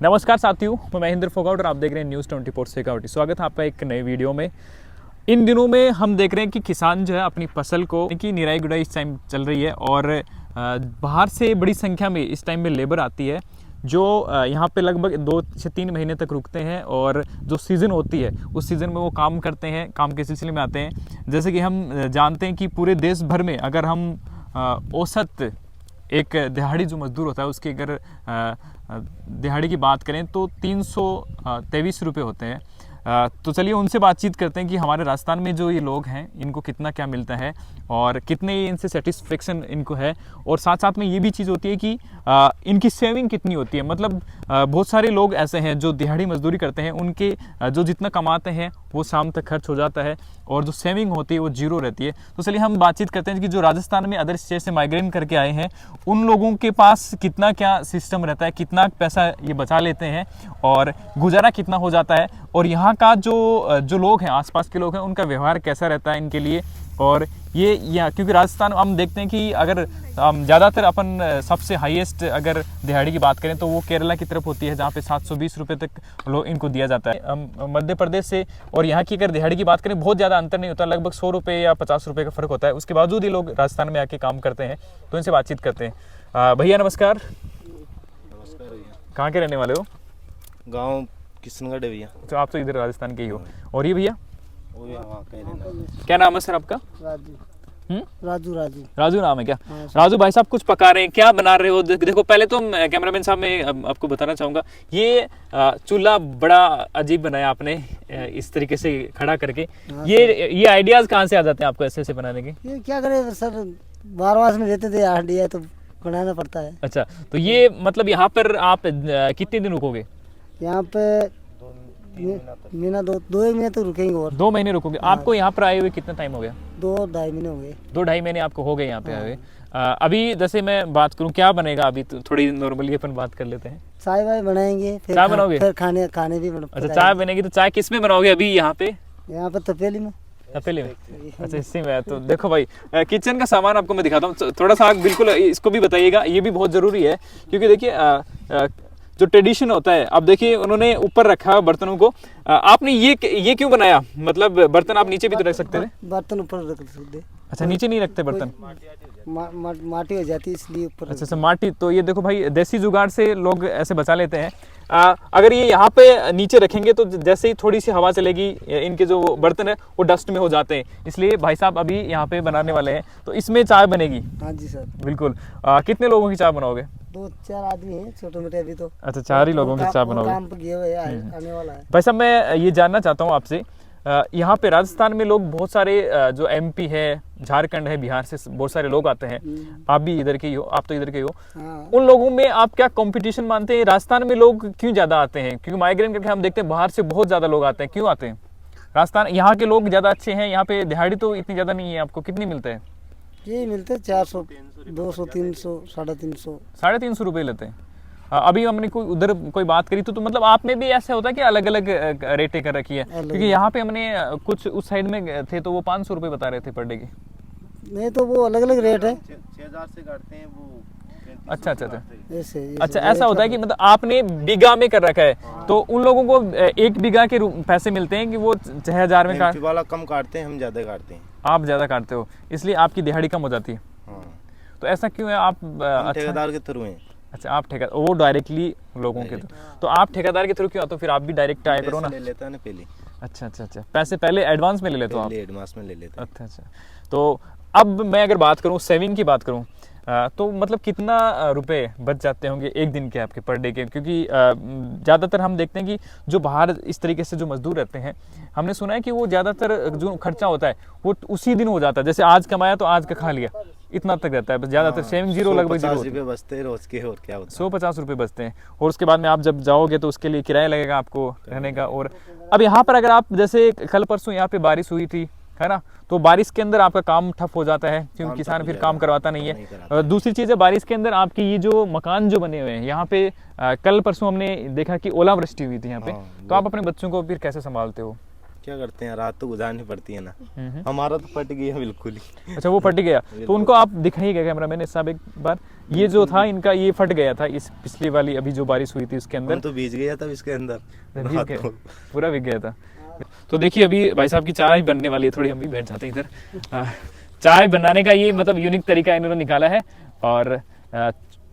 नमस्कार साथियों, मैं महेंद्र फोगाट और आप देख रहे हैं न्यूज़ 24 सिक्योरिटी। स्वागत है आपका एक नए वीडियो में। इन दिनों में हम देख रहे हैं कि किसान जो है अपनी फसल को की निराई गुड़ाई इस टाइम चल रही है और बाहर से बड़ी संख्या में इस टाइम में लेबर आती है जो यहाँ पे लगभग 2 से 3 महीने तक रुकते हैं और जो सीज़न होती है उस सीज़न में वो काम करते हैं, काम के सिलसिले में आते हैं। जैसे कि हम जानते हैं कि पूरे देश भर में अगर हम औसत एक दिहाड़ी जो मजदूर होता है उसकी अगर दिहाड़ी की बात करें तो 323 रुपये होते हैं। तो चलिए उनसे बातचीत करते हैं कि हमारे राजस्थान में जो ये लोग हैं इनको कितना क्या मिलता है और कितने इनसे सेटिस्फेक्शन इनको है, और साथ साथ में ये भी चीज़ होती है कि इनकी सेविंग कितनी होती है। मतलब बहुत सारे लोग ऐसे हैं जो दिहाड़ी मजदूरी करते हैं, उनके जो जितना कमाते हैं वो शाम तक खर्च हो जाता है और जो सेविंग होती है वो जीरो रहती है। तो चलिए हम बातचीत करते हैं कि जो राजस्थान में अदर स्टेट से माइग्रेट करके आए हैं उन लोगों के पास कितना क्या सिस्टम रहता है, कितना पैसा ये बचा लेते हैं और गुजारा कितना हो जाता है, और यहाँ का जो लोग हैं, आसपास के लोग हैं, उनका व्यवहार कैसा रहता है इनके लिए। और ये क्योंकि राजस्थान हम देखते हैं कि अगर ज़्यादातर अपन सबसे हाईएस्ट अगर दिहाड़ी की बात करें तो वो केरला की तरफ होती है जहाँ पे 720 रुपये तक लोग इनको दिया जाता है। मध्य प्रदेश से और यहाँ की अगर दिहाड़ी की बात करें बहुत ज़्यादा अंतर नहीं होता, लगभग 100 रुपये या 50 रुपये का फ़र्क होता है। उसके बावजूद ये लोग राजस्थान में आके काम करते हैं, तो इनसे बातचीत करते हैं। भैया नमस्कार। नमस्कार भैया। कहाँ के रहने वाले हो? गांव किशनगढ़ है भैया। तो आप तो इधर राजस्थान के ही हो। और ये भैया वो क्या नाम है सर आपका? राजू। राजू नाम है क्या? हाँ, राजू भाई साहब कुछ पका रहे हैं, क्या बना रहे हो? देखो पहले तो कैमरामैन साहब मैं आपको बताना चाहूँगा, ये चूल्हा बड़ा अजीब बनाया आपने इस तरीके से खड़ा करके। ये आइडियाज कहाँ से आ जाते हैं आपको ऐसे बनाने के? ये क्या करें सर, बारवास में रहते थे, आइडिया तो बनाना पड़ता है। अच्छा, तो ये मतलब यहाँ पर आप कितने दिन रुकोगे? यहाँ पे महीना दो एक महीने तो रुकेंगे और 2 महीने रुकोगे। आपको यहाँ पर आए हुए कितना टाइम हो गया? 2-2.5 महीने हो गए। 2-2.5 महीने आपको हो गए यहाँ पे आए हुए। अभी जैसे मैं बात करूँ क्या बनेगा, अभी तो थोड़ी नॉर्मली अपन बात कर लेते हैं। चाय वाय बनाएंगे, फिर चाय बनाओगे? फिर खाने भी अच्छा, चाय बनेगी। तो चाय किस में बनाओगे अभी यहाँ पे? यहाँ पे तपेली में। तपेली में? अच्छा, इसी में। तो देखो भाई, किचन का सामान आपको मैं दिखाता हूँ, थोड़ा सा बिल्कुल इसको भी बताइएगा, ये भी बहुत ज़रूरी है क्योंकि देखिए जो ट्रेडिशन होता है। अब देखिए उन्होंने ऊपर रखा बर्तनों को, आपने ये क्यों बनाया? मतलब बर्तन आप नीचे भी तो रख सकते थे। बर्तन ऊपर रख सकते। अच्छा, नीचे नहीं रखते बर्तन? माटी हो जाती है इसलिए ऊपर। अच्छा, माटी। तो ये देखो भाई, देसी जुगाड़ से लोग ऐसे बचा लेते हैं। अगर ये यहाँ पे नीचे रखेंगे तो जैसे ही थोड़ी सी हवा चलेगी इनके जो बर्तन है वो डस्ट में हो जाते हैं, इसलिए भाई साहब अभी यहाँ पे बनाने वाले हैं। तो इसमें चाय बनेगी? हाँ जी सर, बिल्कुल। कितने लोगों की चाय बनाओगे? 2-4 आदमी हैं, छोटे मोटे अभी तो। अच्छा, 4 ही लोगों की चाय बनाओगे। काम पे गए हुए हैं, आने वाला है। भाई साहब मैं ये जानना चाहता हूँ आपसे, यहाँ पे राजस्थान में लोग बहुत सारे जो एमपी है, झारखंड है, बिहार से बहुत सारे लोग आते हैं। आप भी इधर के ही हो, आप तो इधर के ही हो। हाँ। उन लोगों में आप क्या कंपटीशन मानते हैं? राजस्थान में लोग क्यों ज़्यादा आते हैं? क्योंकि माइग्रेट करके हम देखते हैं बाहर से बहुत ज़्यादा लोग आते हैं, क्यों आते हैं राजस्थान? यहाँ के लोग ज़्यादा अच्छे हैं, यहाँ पे दिहाड़ी तो इतनी ज़्यादा नहीं है। आपको कितनी मिलते हैं? ये मिलते 400, 200, 300, 350। 350 रुपये लेते हैं। अभी हमने उधर कोई बात करी तो मतलब आप में भी ऐसा होता है कि अलग अलग रेटें कर रखी है? क्योंकि यहाँ पे हमने कुछ उस साइड में थे तो वो 500 रुपये बता रहे थे पर डे की। नहीं तो वो अलग अलग रेट है। 6000 से काटते हैं वो। अच्छा। ऐसे अच्छा, ऐसा होता है कि मतलब आपने बीघा में कर रखा है, तो उन लोगों को 1 बीघा के पैसे मिलते हैं कि वो 6000 में काट वाला कम काटते हैं, हम ज्यादा काटते हैं। आप ज्यादा काटते हो, इसलिए आपकी दिहाड़ी कम हो जाती है। हाँ। तो ऐसा क्यों है? आप ठेकेदार के थ्रू हैं। अच्छा, आप ठेकेदार, वो डायरेक्टली लोगों के थ्रू। तो आप ठेकेदार के थ्रू क्यों आते हो? फिर आप भी डायरेक्ट आया करो ना। ले लेता है ना पहले। अच्छा, पैसे पहले एडवांस में ले लेते हो आप? एडवांस में ले लेते हैं। अच्छा। तो अब मैं अगर बात करूँ, सेविंग की बात करूँ, तो मतलब कितना रुपए बच जाते होंगे एक दिन के आपके पर डे के? क्योंकि ज़्यादातर हम देखते हैं कि जो बाहर इस तरीके से जो मजदूर रहते हैं, हमने सुना है कि वो ज़्यादातर जो खर्चा होता है वो उसी दिन हो जाता है। जैसे आज कमाया तो आज का खा लिया, इतना तक रहता है बस। ज़्यादातर सेविंग जीरो, लगभग जीरो। 150 रुपये बचते हैं रोज के, और क्या होता है? 150 रुपये बचते हैं, और उसके बाद में आप जब जाओगे तो उसके लिए किराया लगेगा आपको रहने का। और अब यहाँ पर अगर आप, जैसे कल परसों यहाँ पे बारिश हुई थी, है ना, तो बारिश के अंदर आपका काम ठप हो जाता है क्योंकि किसान फिर काम करवाता नहीं है। दूसरी चीज़ है, बारिश के अंदर आपकी ये जो मकान जो बने हुए हैं यहाँ पे, कल परसों हमने देखा कि ओलावृष्टि हुई थी यहाँ पे। तो आप अपने बच्चों को फिर कैसे संभालते हो? क्या करते हैं, रात तो गुजारनी पड़ती है ना। हमारा तो फट गया बिल्कुल ही। अच्छा, वो फट गया तो उनको आप दिखाइएगा कैमरा मैन साहब एक बार। ये जो था इनका, ये फट गया था इस पिछली वाली अभी जो बारिश हुई थी उसके अंदर। हम तो भीज गया था इसके अंदर, भीग गया, पूरा भीग गया था। तो देखिए अभी भाई साहब की चाय बनने वाली है, थोड़ी हम भी बैठ जाते हैं इधर। चाय बनाने का ये मतलब यूनिक तरीका इन्होंने निकाला है। और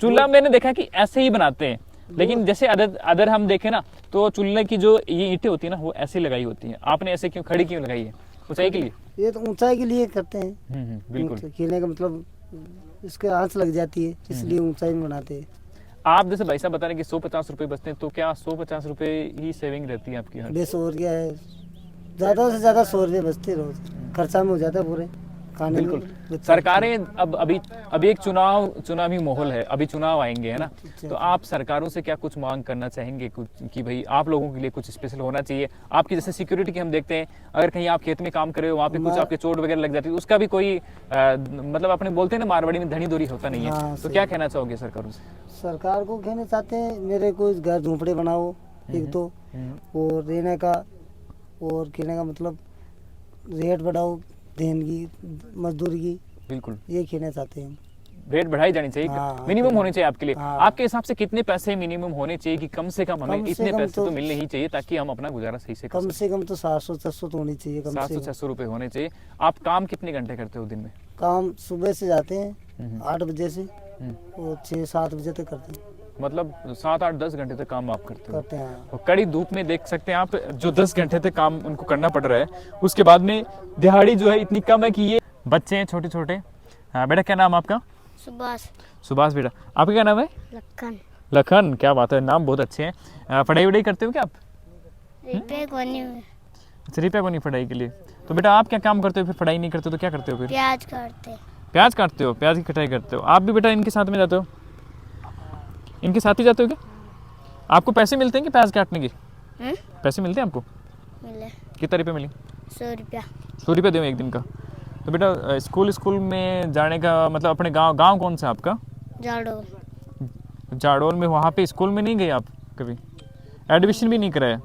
चूल्हा मैंने देखा कि ऐसे ही बनाते हैं, लेकिन जैसे अदर हम देखें ना तो चूल्हे की जो ये ईंटें होती है ना वो ऐसे लगाई होती हैं। आपने ऐसे क्यों खड़ी क्यों लगाई है? ऊंचाई के लिए? ये तो ऊंचाई के लिए करते हैं। बिल्कुल। खींचने का मतलब इसके आंच लग जाती है, इसलिए ऊंचाई में बनाते हैं। आप जैसे भाई साहब बता रहे हैं कि 150 रुपए बचते हैं, तो क्या 150 रुपए ही सेविंग रहती है आपकी? बेस और क्या है, ज्यादा से ज्यादा 100 रुपये बचते रोज, खर्चा में हो जाता है पूरे खाने में। बिल्कुल। सरकारें अब अभी एक चुनावी माहौल है, अभी चुनाव आएंगे है ना, तो आप सरकारों से क्या कुछ मांग करना चाहेंगे कुछ कि भाई आप लोगों के लिए कुछ स्पेशल होना चाहिए? आपकी जैसे सिक्योरिटी की हम देखते हैं, अगर कहीं आप खेत में काम कर रहे हो, वहाँ पे कुछ आपके चोट वगैरह लग जाती है, उसका भी कोई मतलब अपने बोलते हैं ना मारवाड़ी में धनी दोरी होता नहीं है, तो क्या कहना चाहोगे सरकारों से? सरकार को कहना चाहते हैं मेरे को घर झोंपड़े बनाओ एक दो, और रहने का और कहने का मतलब रेट बढ़ाओ देन की, मजदूर की। बिल्कुल, ये कहना चाहते हैं। रेट बढ़ाई जानी चाहिए, हाँ, मिनिमम होने चाहिए आपके लिए। हाँ। आपके हिसाब से कितने पैसे मिनिमम होने चाहिए कि कम से कम हमें इतने पैसे तो मिलने ही चाहिए ताकि हम अपना गुजारा सही से कर कम से कम तो 700-600 तो होनी चाहिए। 700-600 रुपए होने चाहिए। आप काम कितने घंटे करते हो दिन में? काम सुबह से जाते हैं 8 बजे से और 6-7 बजे तक करते हैं। मतलब 7-8-10 घंटे तक काम आप करते हैं। और कड़ी धूप में देख सकते हैं आप, जो 10 घंटे तक काम उनको करना पड़ रहा है, उसके बाद में दिहाड़ी जो है इतनी कम है कि ये बच्चे हैं छोटे छोटे। हाँ बेटा, क्या नाम आपका? सुभाष बेटा। आपका क्या नाम है? लखन। क्या बात है, नाम बहुत अच्छे हैं। पढ़ाई वढ़ाई करते हो क्या आप? अच्छा, रुपया को नहीं पढ़ाई के लिए। तो बेटा आप क्या काम करते हो फिर? पढ़ाई नहीं करते तो क्या करते हो फिर? प्याज काटते। प्याज काटते हो, प्याज की कटाई करते हो। आप भी बेटा इनके साथ में जाते हो? इनके साथ ही जाते हो क्या? आपको पैसे मिलते हैं कि प्याज काटने के? पैसे मिलते हैं आपको? मिले। कितना रुपये मिले? 100 रुपया। 100 रुपये दो एक दिन का। तो बेटा स्कूल में जाने का मतलब अपने गांव कौन सा आपका? जाडोल में। वहाँ पे स्कूल में नहीं गए आप कभी? एडमिशन भी नहीं कराया?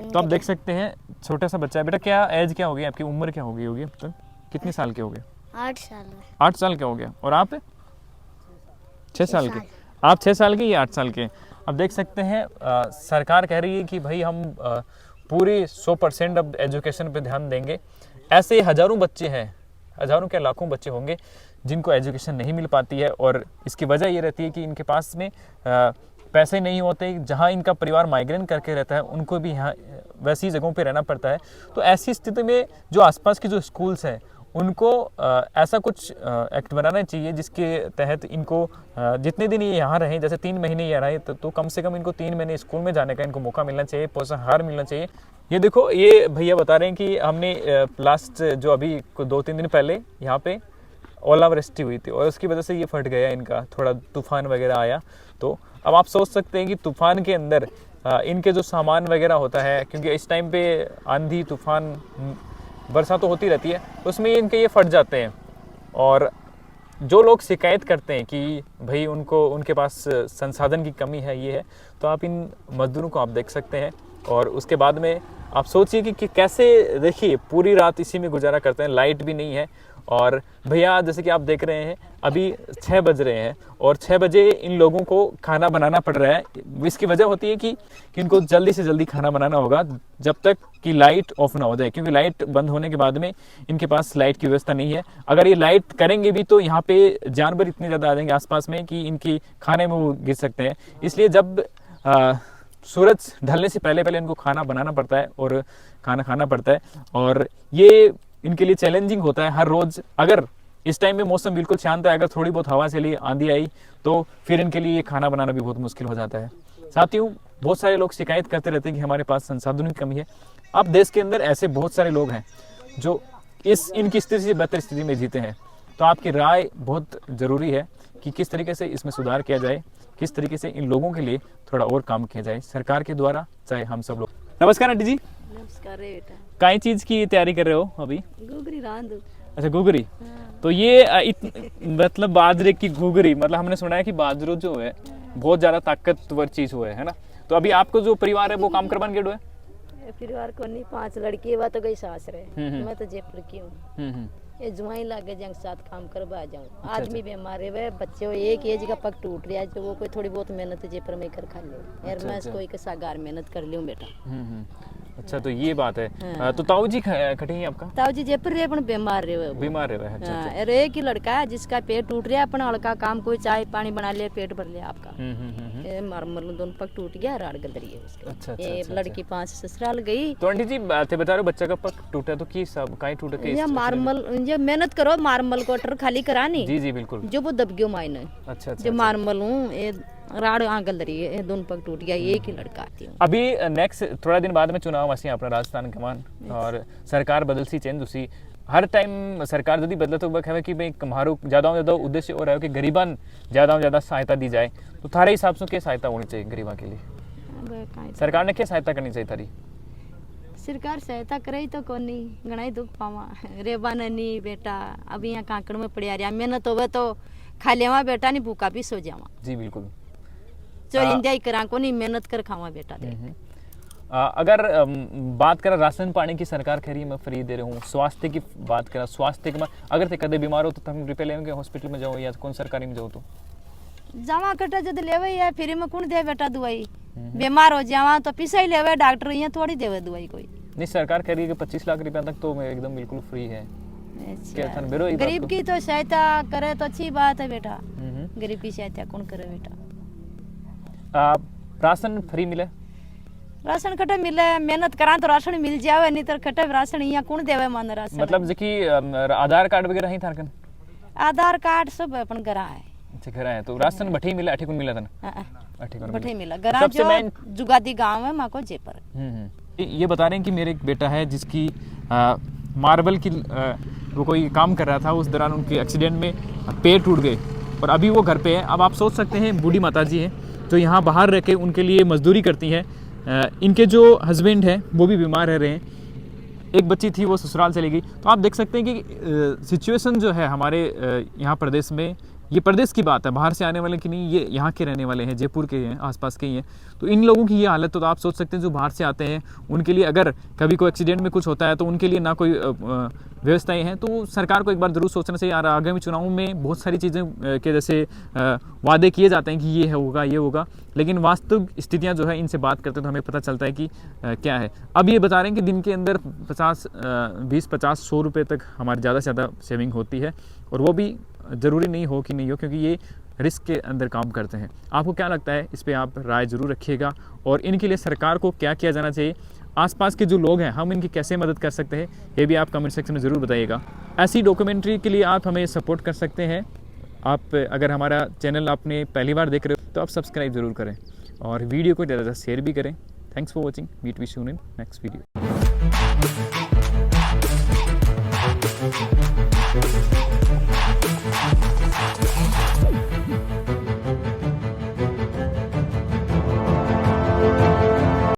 तो आप देख सकते हैं छोटा सा बच्चा है। बेटा क्या एज क्या हो गई आपकी, उम्र क्या हो गई होगी अब तक? कितने साल के हो गए? 8 साल। 8 साल का हो गया। और आप 6 साल के? आप 6 साल के या 8 साल के? अब देख सकते हैं सरकार कह रही है कि भाई हम पूरी 100% अब एजुकेशन पे ध्यान देंगे। ऐसे हज़ारों बच्चे हैं, हज़ारों क्या लाखों बच्चे होंगे जिनको एजुकेशन नहीं मिल पाती है, और इसकी वजह ये रहती है कि इनके पास में पैसे नहीं होते। जहाँ इनका परिवार माइग्रेन करके रहता है उनको भी यहाँ वैसी जगहों पे रहना पड़ता है। तो ऐसी स्थिति में जो आसपास के जो स्कूल्स हैं उनको ऐसा कुछ एक्ट बनाना चाहिए जिसके तहत इनको जितने दिन ये यहाँ रहें, जैसे 3 महीने ये रहे, तो कम से कम इनको 3 महीने स्कूल में जाने का इनको मौका मिलना चाहिए, पोषाहार मिलना चाहिए। ये देखो, ये भैया बता रहे हैं कि हमने लास्ट जो अभी 2-3 दिन पहले यहाँ पे ओलावृष्टि हुई थी और उसकी वजह से ये फट गया इनका, थोड़ा तूफान वगैरह आया। तो अब आप सोच सकते हैं कि तूफान के अंदर इनके जो सामान वगैरह होता है, क्योंकि इस टाइम पे आंधी तूफान वर्षा तो होती रहती है, उसमें इनके ये फट जाते हैं। और जो लोग शिकायत करते हैं कि भाई उनके पास संसाधन की कमी है, ये है, तो आप इन मजदूरों को आप देख सकते हैं। और उसके बाद में आप सोचिए कि कैसे, देखिए पूरी रात इसी में गुजारा करते हैं, लाइट भी नहीं है। और भैया जैसे कि आप देख रहे हैं अभी 6 बज रहे हैं और 6 बजे इन लोगों को खाना बनाना पड़ रहा है। इसकी वजह होती है कि इनको जल्दी से जल्दी खाना बनाना होगा जब तक कि लाइट ऑफ ना हो जाए, क्योंकि लाइट बंद होने के बाद में इनके पास लाइट की व्यवस्था नहीं है। अगर ये लाइट करेंगे भी तो यहाँ पे जानवर इतने ज़्यादा आ जाएंगे आसपास में कि इनकी खाने में वो गिर सकते हैं। इसलिए जब सूरज ढलने से पहले इनको खाना बनाना पड़ता है और खाना खाना पड़ता है। और ये इनके लिए चैलेंजिंग होता है हर रोज। अगर इस टाइम में मौसम बिल्कुल शांत है, अगर थोड़ी बहुत हवा चली, आंधी आई, तो फिर इनके लिए खाना बनाना भी बहुत मुश्किल हो जाता है। साथियों, बहुत सारे लोग शिकायत करते रहते हैं कि हमारे पास संसाधनों की कमी है। अब देश के अंदर ऐसे बहुत सारे लोग हैं जो इनकी स्थिति से बेहतर स्थिति में जीते हैं। तो आपकी राय बहुत ज़रूरी है कि किस तरीके से इसमें सुधार किया जाए, किस तरीके से इन लोगों के लिए थोड़ा और काम किया जाए सरकार के द्वारा, चाहे हम सब लोग। नमस्कार आंटी जी। नमस्कार बेटा। काई चीज की तैयारी कर रहे हो अभी? घुघरी रांधू। अच्छा, घुघरी। तो ये मतलब बाजरे की घुघरी, मतलब हमने सुना है कि बाजरो जो है बहुत ज्यादा ताकतवर चीज हुआ है ना। तो अभी आपको जो परिवार है वो काम करवाने गेड़ो है? ये परिवार को नहीं 5 लड़की है, वह तो गई सास रहे। मैं तो जयपुर की हूँ। हम्म। ये जुआई लागे जंग साथ काम करवा जाऊँ। आदमी बीमार है, वह बच्चे हो, एक एज का पग टूट रहा है, जो वो कोई थोड़ी बहुत मेहनत जयपुर में कर खा ले यार। मैं कोई के सागार मेहनत कर लूँ बेटा। अच्छा, तो ये बात है। तो ताऊ जी खटे हैं आपका? ताऊ जी जयपुर रहे, अपन बीमार रहे। बीमार रहे। अच्छा अच्छा। हाँ, अरे एक ही लड़का है जिसका पेट टूट रहा है, अपना हल्का काम, कोई चाय पानी बना लिया, पेट भर लिया आपका। ये मारमल दोनों पग टूट गया, राड़ गल रही है उसका। अच्छा, ये लड़की 5 ससुराल गई। तो आंटी जी थे बता रहे हो बच्चा का पग टूटा, तो की सब काहे टूटा के? ये मारमल, ये मेहनत करो, मारमल क्वार्टर खाली करानी। जी जी बिल्कुल। जो वो दब गयो मायने। अच्छा अच्छा। जो मारमल हूँ, ये राड़ आंगल रही है, ये दोनों पग टूट गया, एक ही लड़का आती हूँ। अभी नेक्स्ट थोड़ा दिन बाद में चुनाव आसी अपना राजस्थान के मान, और सरकार बदल सी चेंज उसी हर टाइम सरकार यदि बदले तो है कि भाई हमारो ज़्यादा से ज़्यादा उद्देश्य और है कि गरीबन ज़्यादा से ज़्यादा सहायता दी जाए। तो थारे हिसाब से क्या सहायता होनी चाहिए गरीबा के लिए? सरकार ने क्या सहायता करनी चाहिए थारी? सरकार सहायता करे तो कौन नहीं घना ही दुख पावा रेबा नहीं बेटा। अभी यहाँ कांकड़ में पड़िया रहा, मेहनत होवे तो खा लेवा बेटा, नहीं भूखा भी सो जावा। जी बिल्कुल। चोरिंदा ही करा को नहीं, मेहनत कर खावा बेटा दे। अगर बात करें राशन पानी की, सरकार कह रही है मैं फ्री दे रहा हूँ। स्वास्थ्य की बात करें, स्वास्थ्य के अगर थे कदे बीमार हो तो तुम रुपये लेंगे हॉस्पिटल में जाओ या कौन सरकारी में जाओ तो जावा कटा जब लेवे या फ्री में कौन दे बेटा दवाई? बीमार हो जावा तो पिसा ही लेवे डॉक्टर, यहाँ थोड़ी देवे दवाई कोई। नहीं, सरकार कह रही है कि 25 लाख रुपया तक तो एकदम बिल्कुल फ्री है। क्या था बेरो ये बात गरीब तो? की तो सहायता करे तो अच्छी बात है बेटा। गरीब की सहायता कौन करे बेटा? राशन फ्री मिले? राशन कटे मिले, मेहनत करा तो राशन मिल जावे, नहीं तो कटे राशन यहाँ कौन देवे मान राशन? मतलब जैसे आधार कार्ड वगैरह ही थारकन? आधार कार्ड सब अपन गरा है। अच्छा, घर है तो राशन बठी मिला, अठी मिला था ना? अठी बठे मिला गरा जो जुगादी गांव है माको जेपर। ये बता रहे हैं कि मेरे एक बेटा है जिसकी मार्बल की वो कोई काम कर रहा था, उस दौरान उनके एक्सीडेंट में पैर टूट गए और अभी वो घर पे है। अब आप सोच सकते हैं बूढ़ी माता जी हैं जो यहाँ बाहर रह के उनके लिए मजदूरी करती हैं। इनके जो हस्बैंड हैं वो भी बीमार रह रहे हैं, एक बच्ची थी वो ससुराल चली गई। तो आप देख सकते हैं कि सिचुएशन जो है हमारे यहाँ प्रदेश में, ये प्रदेश की बात है, बाहर से आने वाले की नहीं, ये यहाँ के रहने वाले हैं, जयपुर के हैं, आसपास के ही हैं। तो इन लोगों की ये हालत तो आप सोच सकते हैं जो बाहर से आते हैं उनके लिए अगर कभी कोई एक्सीडेंट में कुछ होता है तो उनके लिए ना कोई व्यवस्थाएं हैं। तो सरकार को एक बार ज़रूर सोचना चाहिए। यार आगामी चुनाव में बहुत सारी चीज़ें के जैसे वादे किए जाते हैं कि ये होगा ये होगा, लेकिन वास्तविक स्थितियाँ जो है इनसे बात करते हैं तो हमें पता चलता है कि क्या है। अब ये बता रहे हैं कि दिन के अंदर 20-50-100 रुपये तक हमारी ज़्यादा से ज़्यादा सेविंग होती है, और वो भी ज़रूरी नहीं हो कि नहीं हो, क्योंकि ये रिस्क के अंदर काम करते हैं। आपको क्या लगता है, इस पे आप राय ज़रूर रखिएगा। और इनके लिए सरकार को क्या किया जाना चाहिए, आसपास के जो लोग हैं हम इनकी कैसे मदद कर सकते हैं, ये भी आप कमेंट सेक्शन में ज़रूर बताइएगा। ऐसी डॉक्यूमेंट्री के लिए आप हमें सपोर्ट कर सकते हैं। आप अगर हमारा चैनल आपने पहली बार देख रहे हो तो आप सब्सक्राइब ज़रूर करें और वीडियो को ज़्यादा से शेयर भी करें। Thanks for watching, meet we soon in next video.